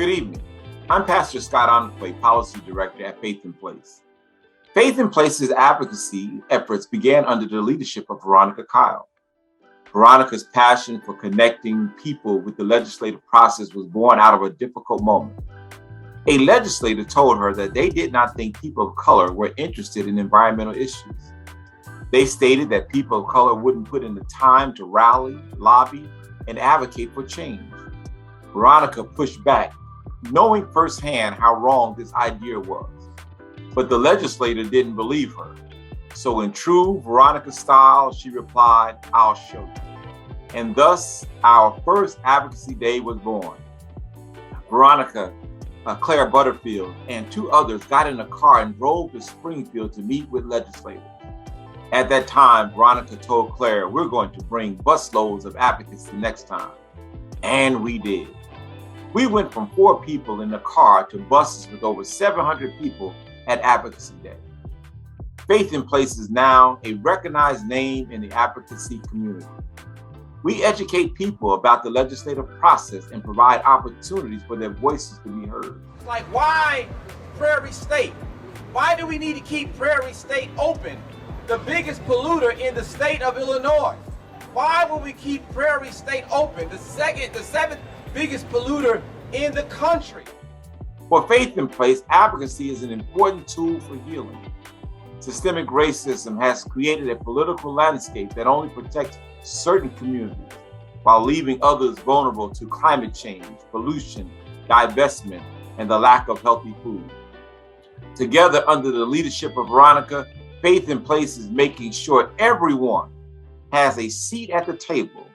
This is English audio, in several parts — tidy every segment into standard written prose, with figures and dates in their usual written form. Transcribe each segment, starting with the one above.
Good evening. I'm Pastor Scott Onquay, Policy Director at Faith in Place. Faith in Place's advocacy efforts began under the leadership of Veronica Kyle. Veronica's passion for connecting people with the legislative process was born out of a difficult moment. A legislator told her that they did not think people of color were interested in environmental issues. They stated that people of color wouldn't put in the time to rally, lobby, and advocate for change. Veronica pushed back, knowing firsthand how wrong this idea was. But the legislator didn't believe her. So in true Veronica style, she replied, "I'll show you." And thus, our first advocacy day was born. Veronica, Claire Butterfield, and two others got in a car and drove to Springfield to meet with legislators. At that time, Veronica told Claire, "We're going to bring busloads of advocates the next time." And we did. We went from 4 people in the car to buses with over 700 people at Advocacy Day. Faith in Place is now a recognized name in the advocacy community. We educate people about the legislative process and provide opportunities for their voices to be heard. Like, why Prairie State? Why do we need to keep Prairie State open? The biggest polluter in the state of Illinois. Why will we keep Prairie State open? The seventh biggest polluter in the country. For Faith in Place, advocacy is an important tool for healing. Systemic racism has created a political landscape that only protects certain communities while leaving others vulnerable to climate change, pollution, divestment, and the lack of healthy food. Together, under the leadership of Veronica, Faith in Place is making sure everyone has a seat at the table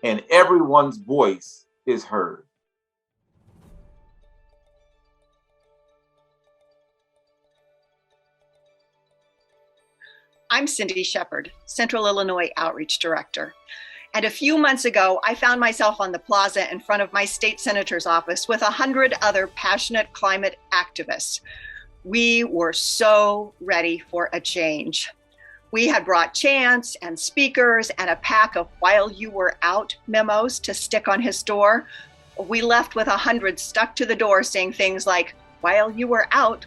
and everyone's voice is heard. I'm Cindy Shepard, Central Illinois Outreach Director. And a few months ago, I found myself on the plaza in front of my state senator's office with 100 other passionate climate activists. We were so ready for a change. We had brought chants and speakers and a pack of "While You Were Out" memos to stick on his door. We left with 100 stuck to the door saying things like, "While you were out,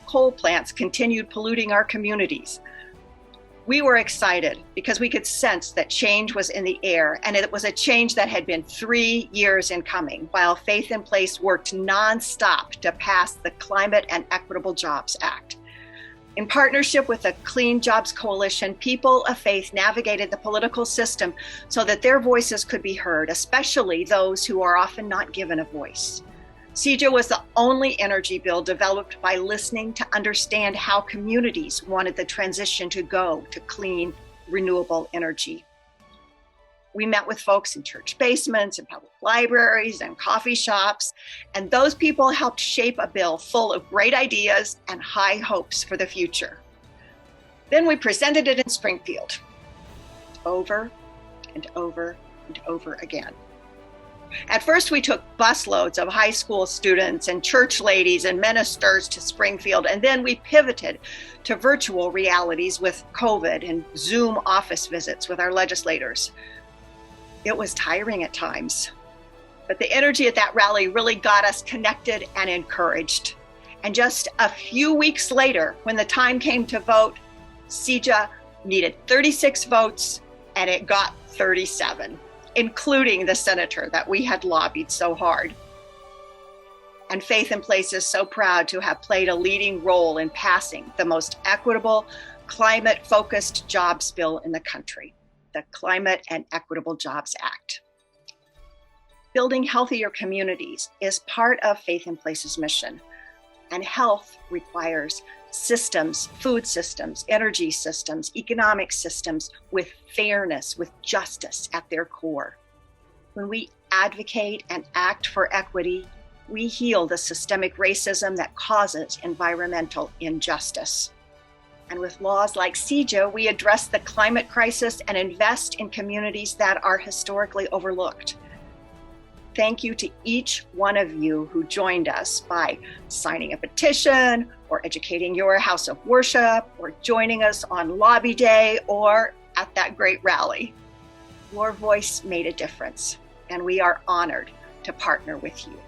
coal plants continued polluting our communities." We were excited because we could sense that change was in the air, and it was a change that had been 3 years in coming, while Faith in Place worked nonstop to pass the Climate and Equitable Jobs Act. In partnership with the Clean Jobs Coalition, people of faith navigated the political system so that their voices could be heard, especially those who are often not given a voice. CEJA was the only energy bill developed by listening to understand how communities wanted the transition to go to clean, renewable energy. We met with folks in church basements and public libraries and coffee shops, and those people helped shape a bill full of great ideas and high hopes for the future. Then we presented it in Springfield, over and over and over again. At first, we took busloads of high school students and church ladies and ministers to Springfield, and then we pivoted to virtual realities with COVID and Zoom office visits with our legislators. It was tiring at times, but the energy at that rally really got us connected and encouraged. And just a few weeks later, when the time came to vote, CEJA needed 36 votes, and it got 37. Including the senator that we had lobbied so hard. And Faith in Place is so proud to have played a leading role in passing the most equitable, climate-focused jobs bill in the country, the Climate and Equitable Jobs Act. Building healthier communities is part of Faith in Place's mission, and health requires systems, food systems, energy systems, economic systems with fairness, with justice at their core. When we advocate and act for equity, we heal the systemic racism that causes environmental injustice. And with laws like CEJA, we address the climate crisis and invest in communities that are historically overlooked. Thank you to each one of you who joined us by signing a petition or educating your house of worship or joining us on Lobby Day or at that great rally. Your voice made a difference, and we are honored to partner with you.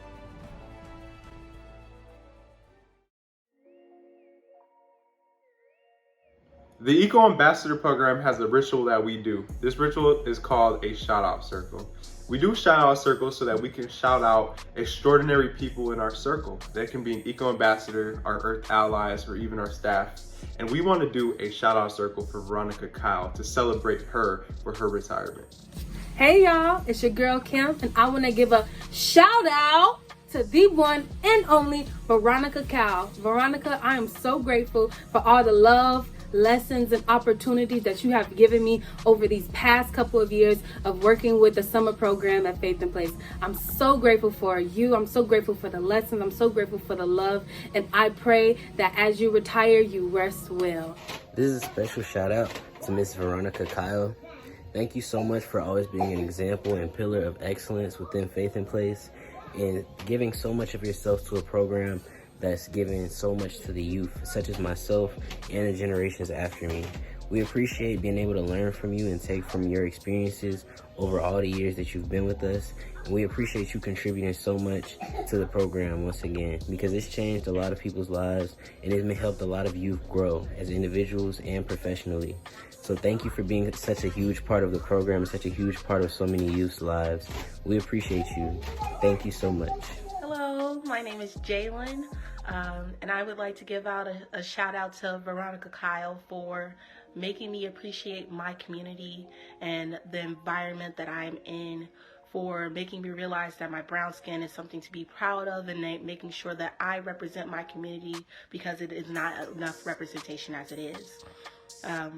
The Eco Ambassador program has a ritual that we do. This ritual is called a shout out circle. We do shout out circles so that we can shout out extraordinary people in our circle. That can be an Eco Ambassador, our Earth allies, or even our staff. And we want to do a shout out circle for Veronica Kyle to celebrate her for her retirement. Hey y'all, it's your girl Kim, and I want to give a shout out to the one and only Veronica Kyle. Veronica, I am so grateful for all the love, lessons, and opportunities that you have given me over these past couple of years of working with the summer program at Faith in Place. I'm so grateful for you. I'm so grateful for the lessons. I'm so grateful for the love. And I pray that as you retire, you rest well. This is a special shout out to Miss Veronica Kyle. Thank you so much for always being an example and pillar of excellence within Faith in Place and giving so much of yourself to a program that's giving so much to the youth, such as myself and the generations after me. We appreciate being able to learn from you and take from your experiences over all the years that you've been with us. And we appreciate you contributing so much to the program once again, because it's changed a lot of people's lives and it's helped a lot of youth grow as individuals and professionally. So thank you for being such a huge part of the program and such a huge part of so many youth's lives. We appreciate you. Thank you so much. Hello, my name is Jalen, and I would like to give out a shout out to Veronica Kyle for making me appreciate my community and the environment that I'm in, for making me realize that my brown skin is something to be proud of, and making sure that I represent my community because it is not enough representation as it is.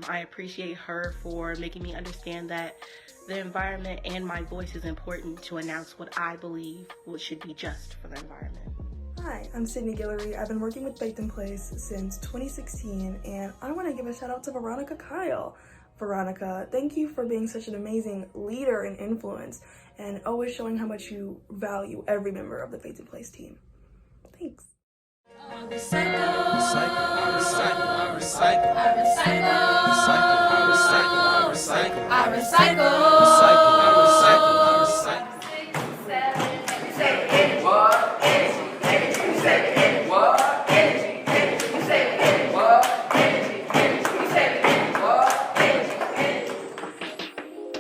I appreciate her for making me understand that the environment and my voice is important to announce what I believe should be just for the environment. Hi, I'm Sydney Guillory. I've been working with Faith in Place since 2016, and I want to give a shout out to Veronica Kyle. Veronica, thank you for being such an amazing leader and influence, and always showing how much you value every member of the Faith in Place team. Thanks.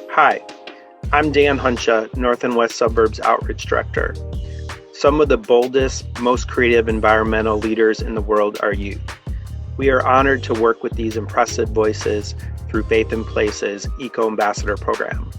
Hi, I'm Dan Hunsha, North and West Suburbs Outreach Director. Some of the boldest, most creative environmental leaders in the world are youth. We are honored to work with these impressive voices through Faith in Place's Eco Ambassador program.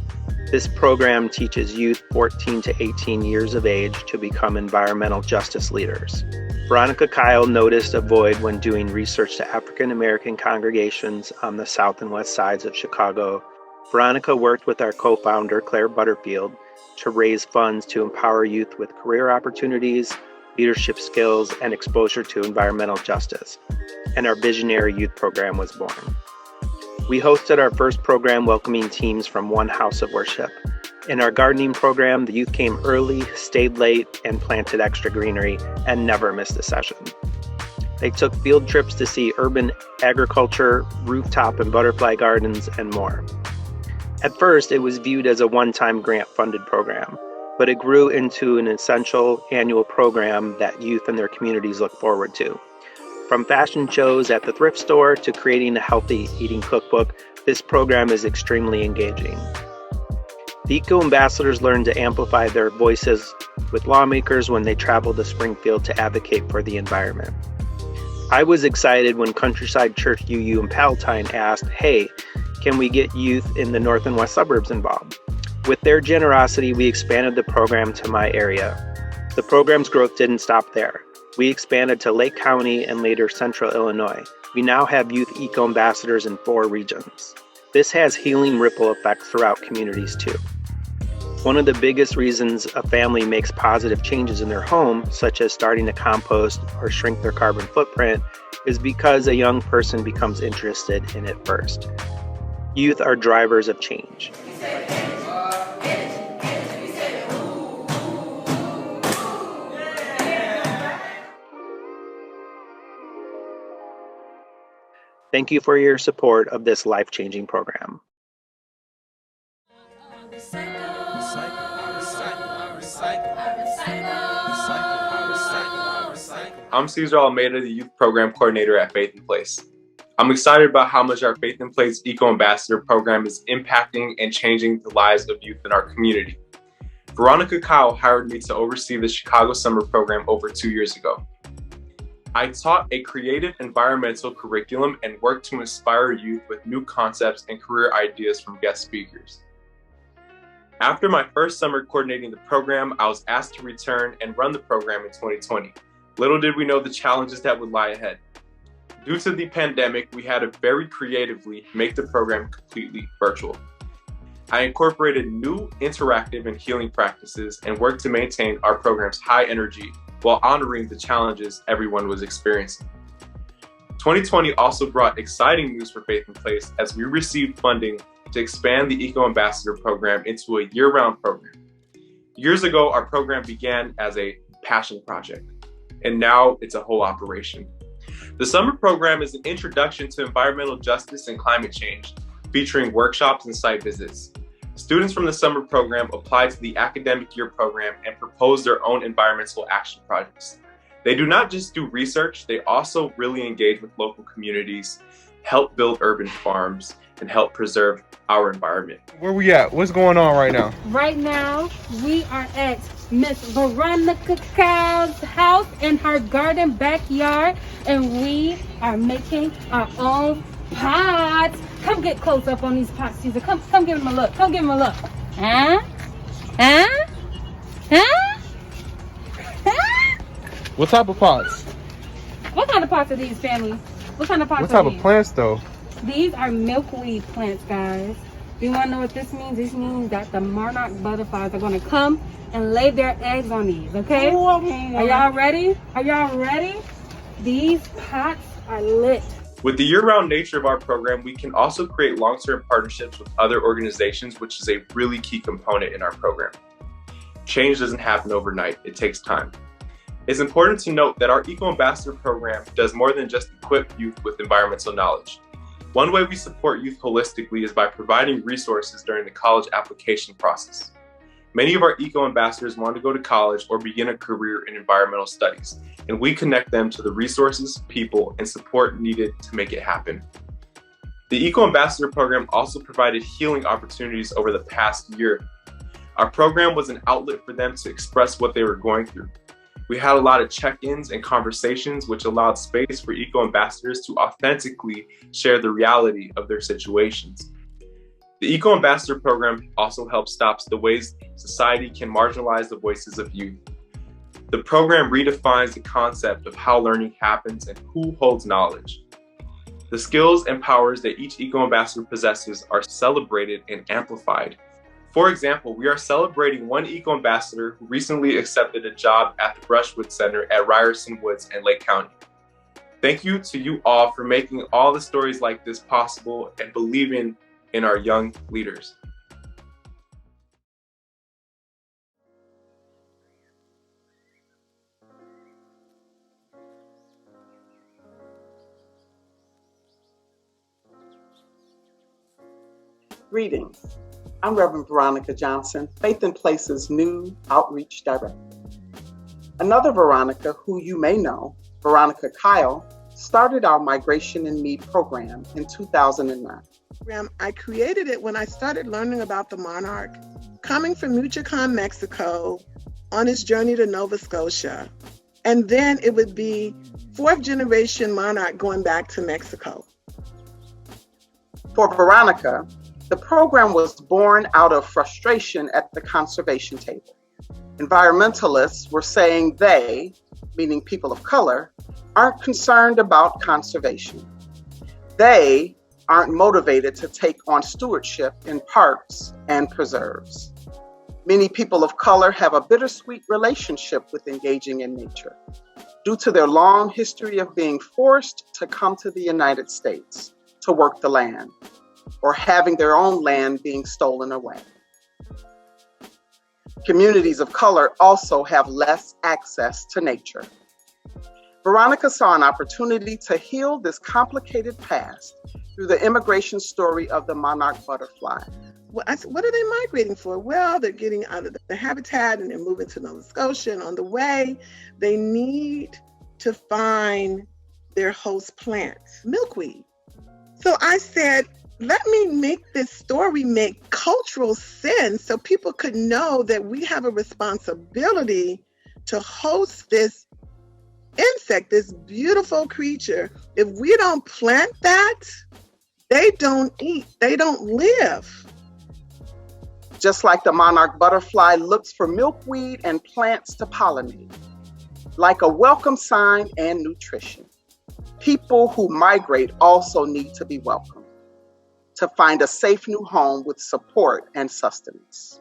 This program teaches youth 14 to 18 years of age to become environmental justice leaders. Veronica Kyle noticed a void when doing research to African American congregations on the south and west sides of Chicago. Veronica worked with our co-founder, Claire Butterfield, to raise funds to empower youth with career opportunities, leadership skills, and exposure to environmental justice. And our visionary youth program was born. We hosted our first program welcoming teams from one house of worship. In our gardening program, the youth came early, stayed late, and planted extra greenery, and never missed a session. They took field trips to see urban agriculture, rooftop and butterfly gardens, and more. At first, it was viewed as a one-time grant-funded program, but it grew into an essential annual program that youth and their communities look forward to. From fashion shows at the thrift store to creating a healthy eating cookbook, this program is extremely engaging. The Eco Ambassadors learn to amplify their voices with lawmakers when they travel to Springfield to advocate for the environment. I was excited when Countryside Church UU in Palatine asked, "Hey, can we get youth in the north and west suburbs involved?" With their generosity, we expanded the program to my area. The program's growth didn't stop there. We expanded to Lake County and later Central Illinois. We now have youth eco ambassadors in 4 regions. This has healing ripple effects throughout communities too. One of the biggest reasons a family makes positive changes in their home, such as starting to compost or shrink their carbon footprint, is because a young person becomes interested in it first. Youth are drivers of change. Thank you for your support of this life-changing program. I'm Cesar Almeida, the Youth Program Coordinator at Faith in Place. I'm excited about how much our Faith in Place Eco Ambassador program is impacting and changing the lives of youth in our community. Veronica Kyle hired me to oversee the Chicago Summer Program over 2 years ago. I taught a creative environmental curriculum and worked to inspire youth with new concepts and career ideas from guest speakers. After my first summer coordinating the program, I was asked to return and run the program in 2020. Little did we know the challenges that would lie ahead. Due to the pandemic, we had to very creatively make the program completely virtual. I incorporated new interactive and healing practices and worked to maintain our program's high energy while honoring the challenges everyone was experiencing. 2020 also brought exciting news for Faith in Place as we received funding to expand the Eco Ambassador program into a year-round program. Years ago, our program began as a passion project, and now it's a whole operation. The summer program is an introduction to environmental justice and climate change, featuring workshops and site visits. Students from the summer program apply to the academic year program and propose their own environmental action projects. They do not just do research, they also really engage with local communities, help build urban farms, and help preserve our environment. Where we at? What's going on right now? Right now, we are at Miss Veronica Kyle's house in her garden backyard, and we are making our own pots. Come get close up on these pots, Caesar. Come give them a look. Come give them a look. Huh? Huh? Huh? Huh? What type of pots? What kind of pots are these, family? What kind of pots What type are these? of plants though? These are milkweed plants, guys. Do you want to know what this means? This means that the monarch butterflies are going to come and lay their eggs on these, okay? Are y'all ready? Are y'all ready? These pots are lit. With the year-round nature of our program, we can also create long-term partnerships with other organizations, which is a really key component in our program. Change doesn't happen overnight, it takes time. It's important to note that our Eco Ambassador program does more than just equip youth with environmental knowledge. One way we support youth holistically is by providing resources during the college application process. Many of our Eco Ambassadors want to go to college or begin a career in environmental studies, and we connect them to the resources, people, and support needed to make it happen. The Eco Ambassador program also provided healing opportunities over the past year. Our program was an outlet for them to express what they were going through. We had a lot of check-ins and conversations, which allowed space for Eco Ambassadors to authentically share the reality of their situations. The Eco Ambassador program also helps stop the ways society can marginalize the voices of youth. The program redefines the concept of how learning happens and who holds knowledge. The skills and powers that each Eco Ambassador possesses are celebrated and amplified. For example, we are celebrating one Eco Ambassador who recently accepted a job at the Brushwood Center at Ryerson Woods in Lake County. Thank you to you all for making all the stories like this possible and believing in our young leaders. Greetings. I'm Reverend Veronica Johnson, Faith in Place's new Outreach Director. Another Veronica, who you may know, Veronica Kyle, started our Migration in Me program in 2009. I created it when I started learning about the monarch coming from Michoacan, Mexico, on his journey to Nova Scotia. And then it would be fourth generation monarch going back to Mexico. For Veronica, the program was born out of frustration at the conservation table. Environmentalists were saying they, meaning people of color, aren't concerned about conservation. They aren't motivated to take on stewardship in parks and preserves. Many people of color have a bittersweet relationship with engaging in nature due to their long history of being forced to come to the United States to work the land, or having their own land being stolen away. Communities of color also have less access to nature. Veronica saw an opportunity to heal this complicated past through the immigration story of the monarch butterfly. Well, I said, what are they migrating for? Well, they're getting out of the habitat and they're moving to Nova Scotia, and on the way, they need to find their host plants, milkweed. So I said, let me make this story make cultural sense so people could know that we have a responsibility to host this insect, this beautiful creature. If we don't plant that, they don't eat, they don't live. Just like the monarch butterfly looks for milkweed and plants to pollinate, like a welcome sign and nutrition. People who migrate also need to be welcomed, to find a safe new home with support and sustenance.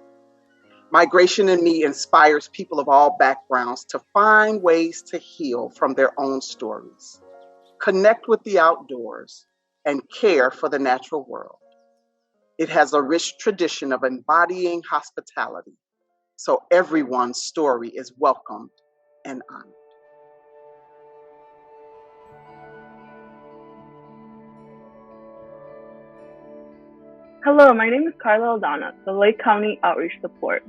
Migration in Me inspires people of all backgrounds to find ways to heal from their own stories, connect with the outdoors, and care for the natural world. It has a rich tradition of embodying hospitality, so everyone's story is welcomed and honored. Hello, my name is Carla Aldana, the Lake County Outreach Support.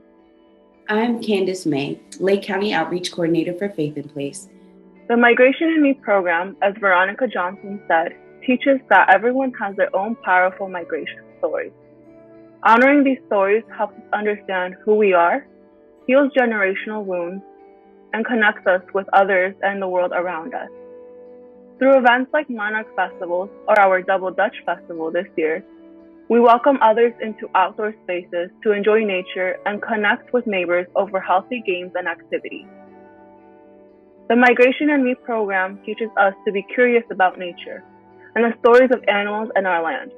I'm Candace May, Lake County Outreach Coordinator for Faith in Place. The Migration in Me program, as Veronica Johnson said, teaches that everyone has their own powerful migration stories. Honoring these stories helps us understand who we are, heals generational wounds, and connects us with others and the world around us. Through events like Monarch Festivals or our Double Dutch Festival this year, we welcome others into outdoor spaces to enjoy nature and connect with neighbors over healthy games and activities. The Migration in Me program teaches us to be curious about nature and the stories of animals and our land.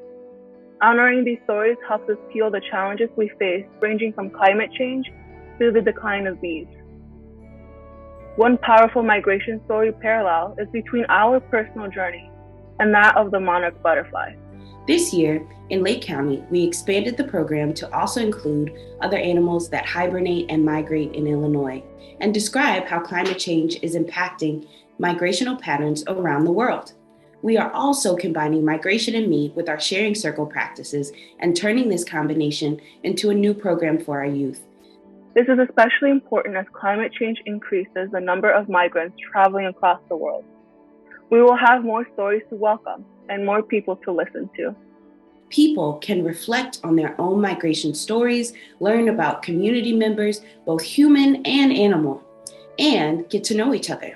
Honoring these stories helps us heal the challenges we face, ranging from climate change to the decline of bees. One powerful migration story parallel is between our personal journey and that of the monarch butterfly. This year, in Lake County, we expanded the program to also include other animals that hibernate and migrate in Illinois, and describe how climate change is impacting migrational patterns around the world. We are also combining Migration in Me with our sharing circle practices and turning this combination into a new program for our youth. This is especially important as climate change increases the number of migrants traveling across the world. We will have more stories to welcome and more people to listen to. People can reflect on their own migration stories, learn about community members, both human and animal, and get to know each other.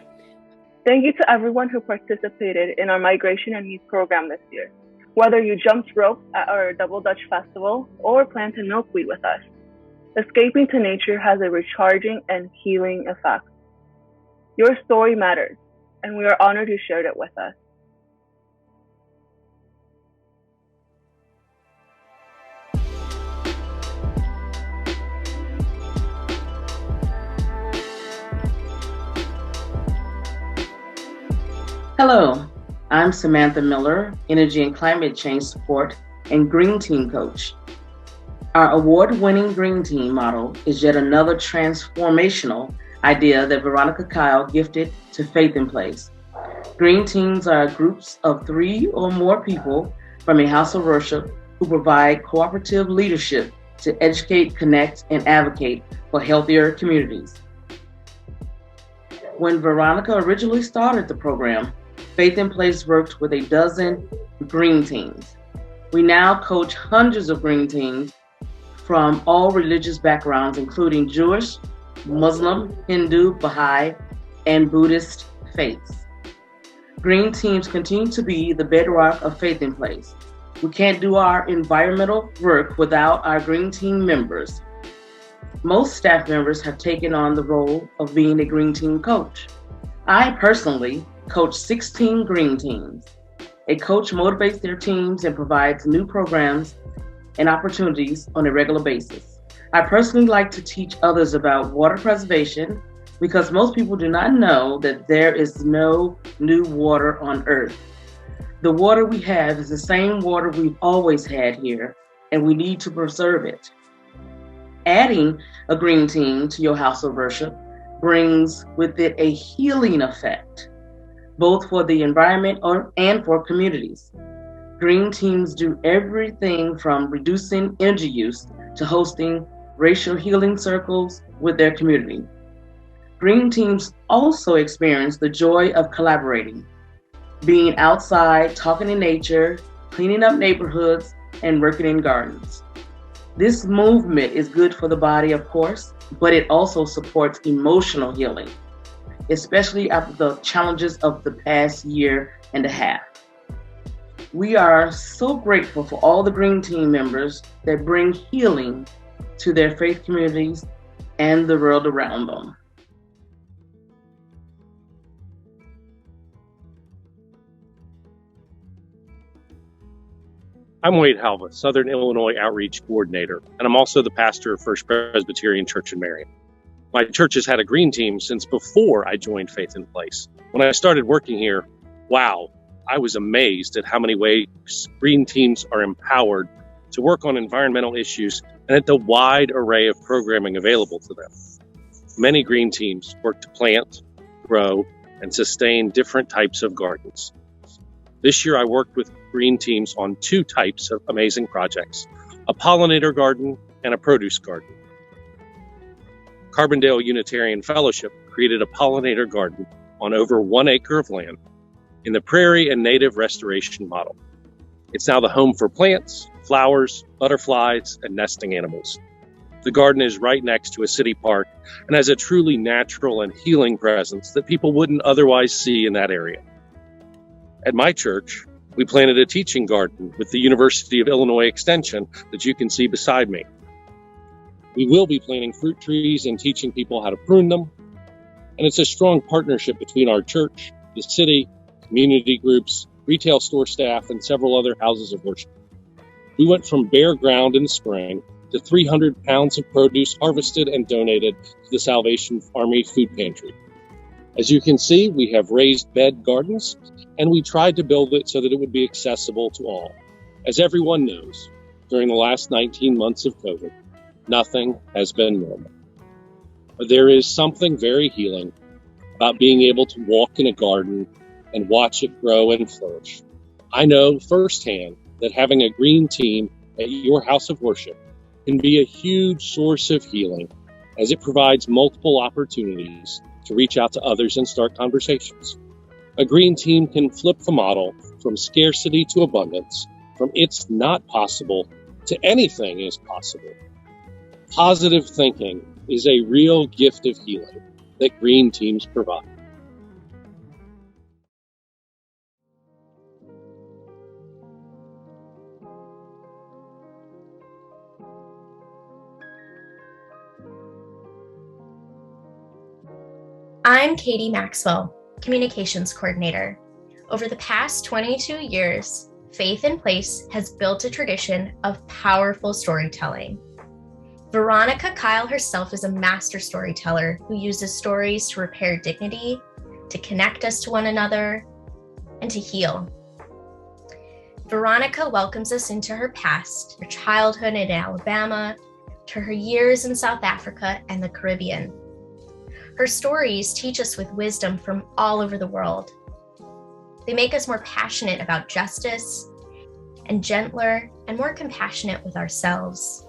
Thank you to everyone who participated in our Migration in Me program this year. Whether you jumped rope at our Double Dutch Festival or planted milkweed with us, escaping to nature has a recharging and healing effect. Your story matters, and we are honored you shared it with us. Hello, I'm Samantha Miller, Energy and Climate Change Support and Green Team Coach. Our award-winning Green Team model is yet another transformational idea that Veronica Kyle gifted to Faith in Place. Green Teams are groups of 3 or more people from a house of worship who provide cooperative leadership to educate, connect, and advocate for healthier communities. When Veronica originally started the program, Faith in Place worked with a dozen green teams. We now coach hundreds of green teams from all religious backgrounds, including Jewish, Muslim, Hindu, Baha'i, and Buddhist faiths. Green teams continue to be the bedrock of Faith in Place. We can't do our environmental work without our green team members. Most staff members have taken on the role of being a green team coach. I personally coach 16 green teams. A coach motivates their teams and provides new programs and opportunities on a regular basis. I personally like to teach others about water preservation because most people do not know that there is no new water on Earth. The water we have is the same water we've always had here, and we need to preserve it. Adding a green team to your house of worship brings with it a healing effect, both for the environment and for communities. Green teams do everything from reducing energy use to hosting racial healing circles with their community. Green teams also experience the joy of collaborating, being outside, talking in nature, cleaning up neighborhoods, and working in gardens. This movement is good for the body, of course, but it also supports emotional healing, especially after the challenges of the past year and a half. We are so grateful for all the Green Team members that bring healing to their faith communities and the world around them. I'm Wade Halva, Southern Illinois Outreach Coordinator, and I'm also the pastor of First Presbyterian Church in Marion. My church has had a green team since before I joined Faith in Place. When I started working here, wow, I was amazed at how many ways green teams are empowered to work on environmental issues and at the wide array of programming available to them. Many green teams work to plant, grow, and sustain different types of gardens. This year I worked with green teams on two types of amazing projects, a pollinator garden and a produce garden. Carbondale Unitarian Fellowship created a pollinator garden on over 1 acre of land in the prairie and native restoration model. It's now the home for plants, flowers, butterflies, and nesting animals. The garden is right next to a city park and has a truly natural and healing presence that people wouldn't otherwise see in that area. At my church, we planted a teaching garden with the University of Illinois Extension that you can see beside me. We will be planting fruit trees and teaching people how to prune them. And it's a strong partnership between our church, the city, community groups, retail store staff, and several other houses of worship. We went from bare ground in the spring to 300 pounds of produce harvested and donated to the Salvation Army Food Pantry. As you can see, we have raised bed gardens, and we tried to build it so that it would be accessible to all. As everyone knows, during the last 19 months of COVID, nothing has been normal. But there is something very healing about being able to walk in a garden and watch it grow and flourish. I know firsthand that having a green team at your house of worship can be a huge source of healing, as it provides multiple opportunities to reach out to others and start conversations. A green team can flip the model from scarcity to abundance, from it's not possible to anything is possible. Positive thinking is a real gift of healing that green teams provide. I'm Katie Maxwell, Communications Coordinator. Over the past 22 years, Faith in Place has built a tradition of powerful storytelling. Veronica Kyle herself is a master storyteller who uses stories to repair dignity, to connect us to one another, and to heal. Veronica welcomes us into her past, her childhood in Alabama, to her years in South Africa and the Caribbean. Her stories teach us with wisdom from all over the world. They make us more passionate about justice and gentler and more compassionate with ourselves.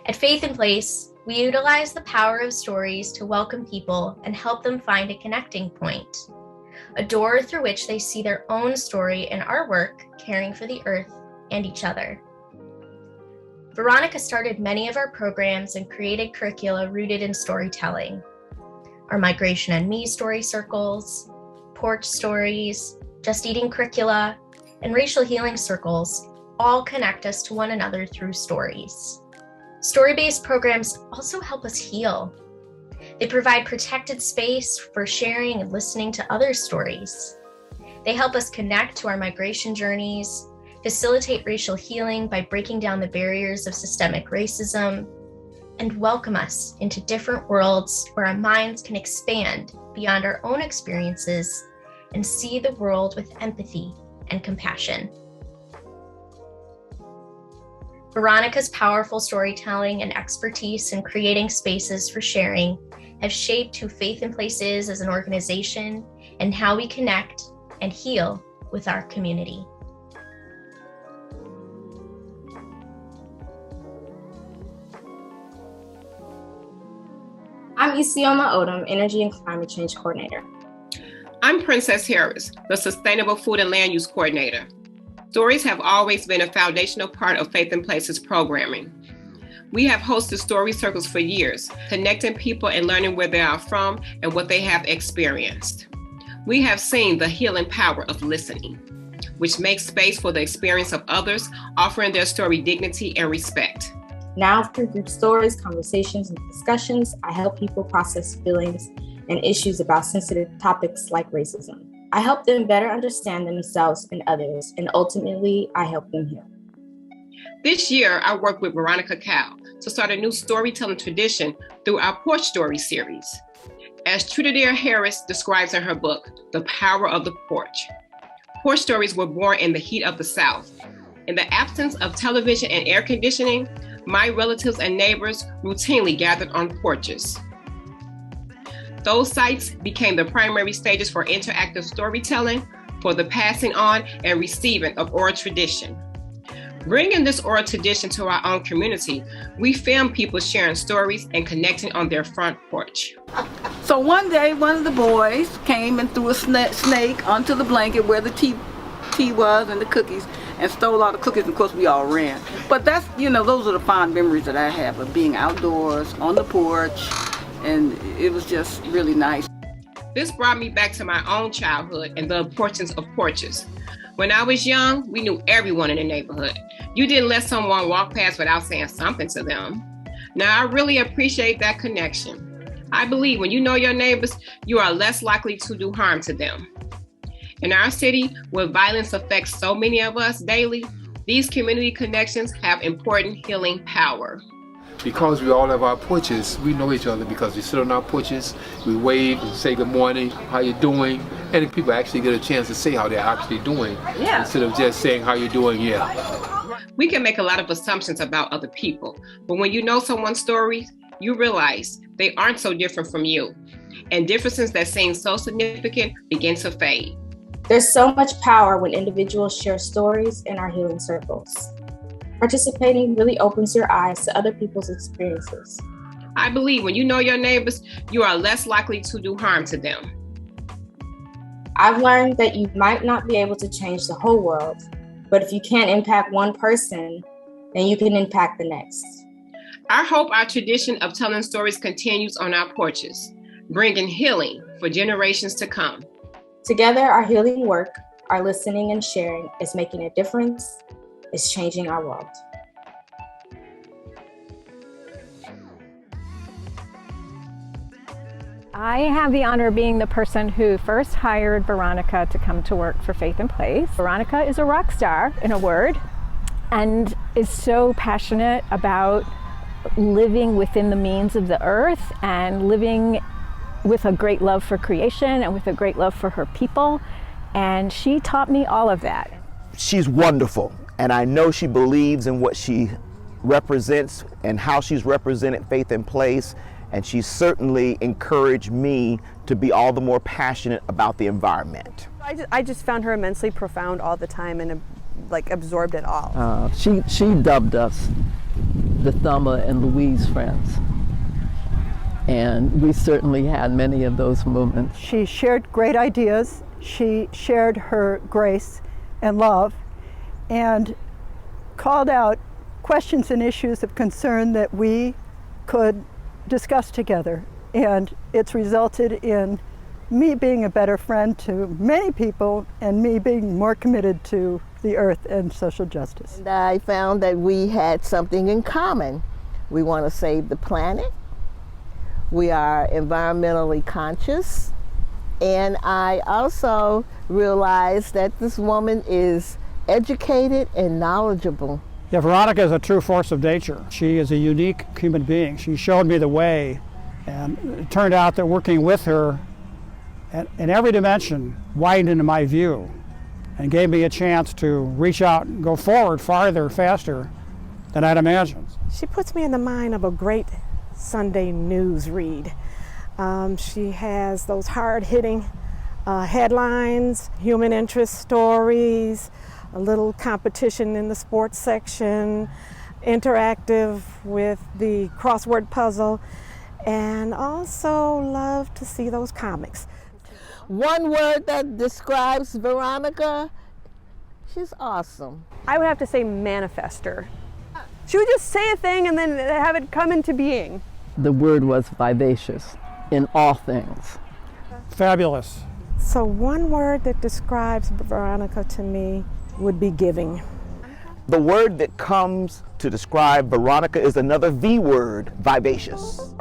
At Faith in Place, we utilize the power of stories to welcome people and help them find a connecting point, a door through which they see their own story in our work caring for the earth and each other. Veronica started many of our programs and created curricula rooted in storytelling. Our Migration and Me story circles, porch stories, Just Eating curricula, and racial healing circles all connect us to one another through stories. Story-based programs also help us heal. They provide protected space for sharing and listening to other stories. They help us connect to our migration journeys, facilitate racial healing by breaking down the barriers of systemic racism, and welcome us into different worlds where our minds can expand beyond our own experiences and see the world with empathy and compassion. Veronica's powerful storytelling and expertise in creating spaces for sharing have shaped who Faith in Place is as an organization and how we connect and heal with our community. I'm Isioma Odom, Energy and Climate Change Coordinator. I'm Princess Harris, the Sustainable Food and Land Use Coordinator. Stories have always been a foundational part of Faith in Place's programming. We have hosted story circles for years, connecting people and learning where they are from and what they have experienced. We have seen the healing power of listening, which makes space for the experience of others, offering their story dignity and respect. Now, through group stories, conversations, and discussions, I help people process feelings and issues about sensitive topics like racism. I help them better understand themselves and others, and ultimately, I help them heal. This year, I worked with Veronica Kyle to start a new storytelling tradition through our Porch Story series. As Trudadere Harris describes in her book, The Power of the Porch, porch stories were born in the heat of the South. In the absence of television and air conditioning, my relatives and neighbors routinely gathered on porches. Those sites became the primary stages for interactive storytelling, for the passing on and receiving of oral tradition. Bringing this oral tradition to our own community, we film people sharing stories and connecting on their front porch. So one day, one of the boys came and threw a snake onto the blanket where the tea was and the cookies, and stole all the cookies, and of course we all ran. But that's, those are the fond memories that I have of being outdoors, on the porch, and it was just really nice. This brought me back to my own childhood and the importance of porches. When I was young, we knew everyone in the neighborhood. You didn't let someone walk past without saying something to them. Now, I really appreciate that connection. I believe when you know your neighbors, you are less likely to do harm to them. In our city, where violence affects so many of us daily, these community connections have important healing power. Because we all have our porches, we know each other because we sit on our porches, we wave and say good morning, how you doing? And people actually get a chance to say how they're actually doing, instead of just saying how you doing, We can make a lot of assumptions about other people, but when you know someone's story, you realize they aren't so different from you, and differences that seem so significant begin to fade. There's so much power when individuals share stories in our healing circles. Participating really opens your eyes to other people's experiences. I believe when you know your neighbors, you are less likely to do harm to them. I've learned that you might not be able to change the whole world, but if you can't impact one person, then you can impact the next. I hope our tradition of telling stories continues on our porches, bringing healing for generations to come. Together, our healing work, our listening and sharing is making a difference, is changing our world. I have the honor of being the person who first hired Veronica to come to work for Faith in Place. Veronica is a rock star, in a word, and is so passionate about living within the means of the earth and living with a great love for creation and with a great love for her people. And she taught me all of that. She's wonderful, and I know she believes in what she represents and how she's represented Faith in Place. And she certainly encouraged me to be all the more passionate about the environment. I just found her immensely profound all the time and absorbed it all. She dubbed us the Thelma and Louise friends. And we certainly had many of those moments. She shared great ideas. She shared her grace and love and called out questions and issues of concern that we could discuss together, and it's resulted in me being a better friend to many people and me being more committed to the earth and social justice. And I found that we had something in common. We want to save the planet. We are environmentally conscious. And I also realized that this woman is educated and knowledgeable. Yeah, Veronica is a true force of nature. She is a unique human being. She showed me the way, and it turned out that working with her in every dimension widened my view and gave me a chance to reach out and go forward farther, faster than I'd imagined. She puts me in the mind of a great Sunday news read. She has those hard-hitting headlines, human interest stories, a little competition in the sports section, interactive with the crossword puzzle, and also love to see those comics. One word that describes Veronica She's awesome. I would have to say manifester. She would just say a thing and then have it come into being. The word was vivacious in all things. Fabulous. So one word that describes Veronica to me would be giving. The word that comes to describe Veronica is another V word, vivacious.